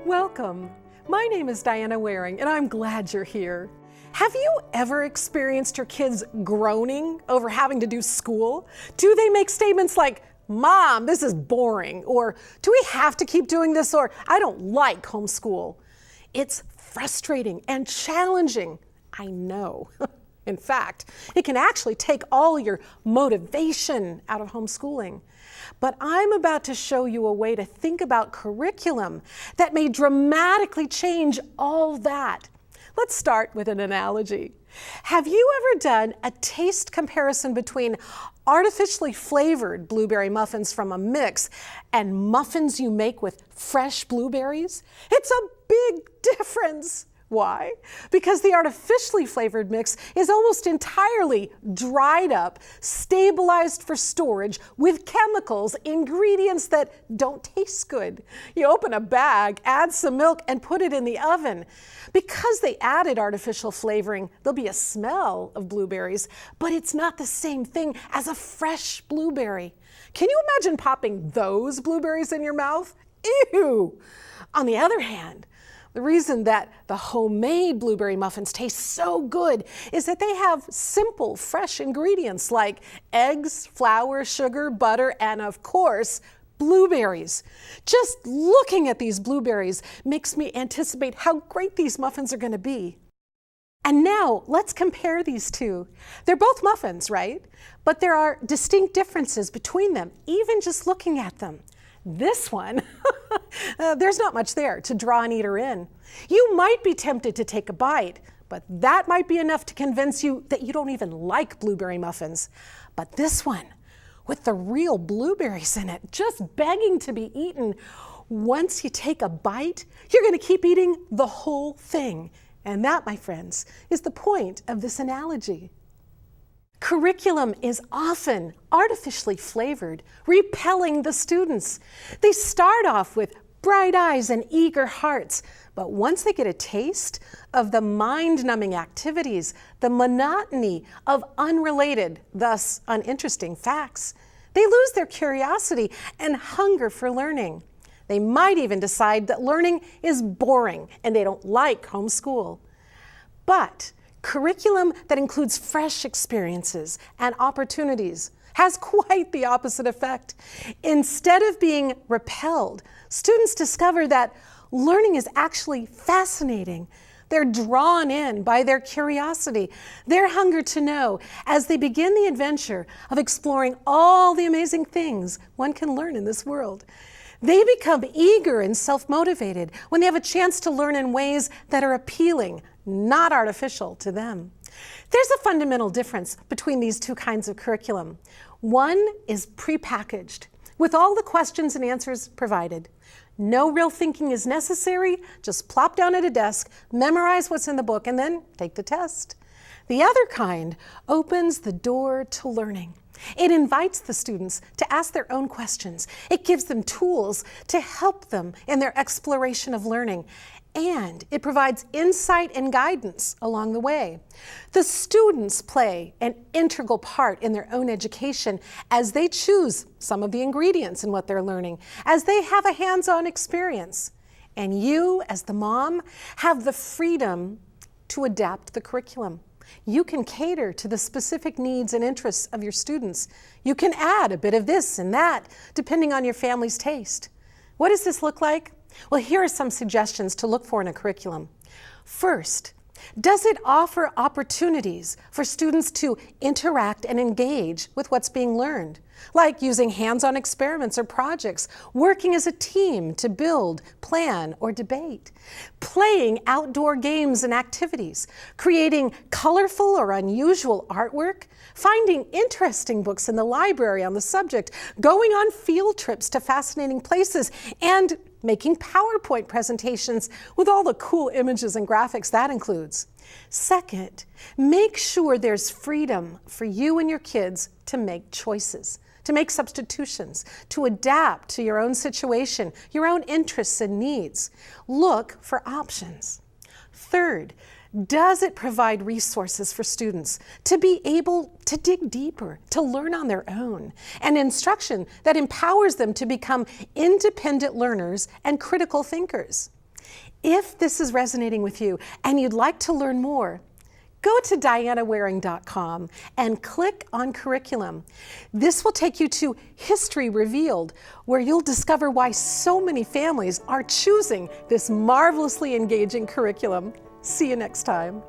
Welcome. My name is Diana Waring, and I'm glad you're here. Have you ever experienced your kids groaning over having to do school? Do they make statements like, "Mom, this is boring," or "Do we have to keep doing this?" or "I don't like homeschool"? It's frustrating and challenging, I know. In fact, it can actually take all your motivation out of homeschooling. But I'm about to show you a way to think about curriculum that may dramatically change all that. Let's start with an analogy. Have you ever done a taste comparison between artificially flavored blueberry muffins from a mix and muffins you make with fresh blueberries? It's a big difference. Why? Because the artificially flavored mix is almost entirely dried up, stabilized for storage with chemicals, ingredients that don't taste good. You open a bag, add some milk, and put it in the oven. Because they added artificial flavoring, there'll be a smell of blueberries, but it's not the same thing as a fresh blueberry. Can you imagine popping those blueberries in your mouth? Ew! On the other hand, the reason that the homemade blueberry muffins taste so good is that they have simple, fresh ingredients like eggs, flour, sugar, butter, and of course, blueberries. Just looking at these blueberries makes me anticipate how great these muffins are going to be. And now let's compare these two. They're both muffins, right? But there are distinct differences between them, even just looking at them. This one, there's not much there to draw an eater in. You might be tempted to take a bite, but that might be enough to convince you that you don't even like blueberry muffins. But this one, with the real blueberries in it, just begging to be eaten, once you take a bite, you're going to keep eating the whole thing. And that, my friends, is the point of this analogy. Curriculum is often artificially flavored, repelling the students. They start off with bright eyes and eager hearts, but once they get a taste of the mind-numbing activities, the monotony of unrelated, thus uninteresting facts, they lose their curiosity and hunger for learning. They might even decide that learning is boring and they don't like homeschool. But curriculum that includes fresh experiences and opportunities has quite the opposite effect. Instead of being repelled, students discover that learning is actually fascinating. They're drawn in by their curiosity, their hunger to know, as they begin the adventure of exploring all the amazing things one can learn in this world. They become eager and self-motivated when they have a chance to learn in ways that are appealing, not artificial to them. There's a fundamental difference between these two kinds of curriculum. One is prepackaged, with all the questions and answers provided. No real thinking is necessary, just plop down at a desk, memorize what's in the book, and then take the test. The other kind opens the door to learning. It invites the students to ask their own questions. It gives them tools to help them in their exploration of learning. And it provides insight and guidance along the way. The students play an integral part in their own education as they choose some of the ingredients in what they're learning, as they have a hands-on experience. And you, as the mom, have the freedom to adapt the curriculum. You can cater to the specific needs and interests of your students. You can add a bit of this and that, depending on your family's taste. What does this look like? Well, here are some suggestions to look for in a curriculum. First, does it offer opportunities for students to interact and engage with what's being learned, like using hands-on experiments or projects, working as a team to build, plan, or debate, playing outdoor games and activities, creating colorful or unusual artwork, finding interesting books in the library on the subject, going on field trips to fascinating places, and making PowerPoint presentations with all the cool images and graphics that includes. Second, make sure there's freedom for you and your kids to make choices, to make substitutions, to adapt to your own situation, your own interests and needs. Look for options. Third, does it provide resources for students to be able to dig deeper, to learn on their own, and instruction that empowers them to become independent learners and critical thinkers? If this is resonating with you and you'd like to learn more, go to dianawaring.com and click on Curriculum. This will take you to History Revealed, where you'll discover why so many families are choosing this marvelously engaging curriculum. See you next time.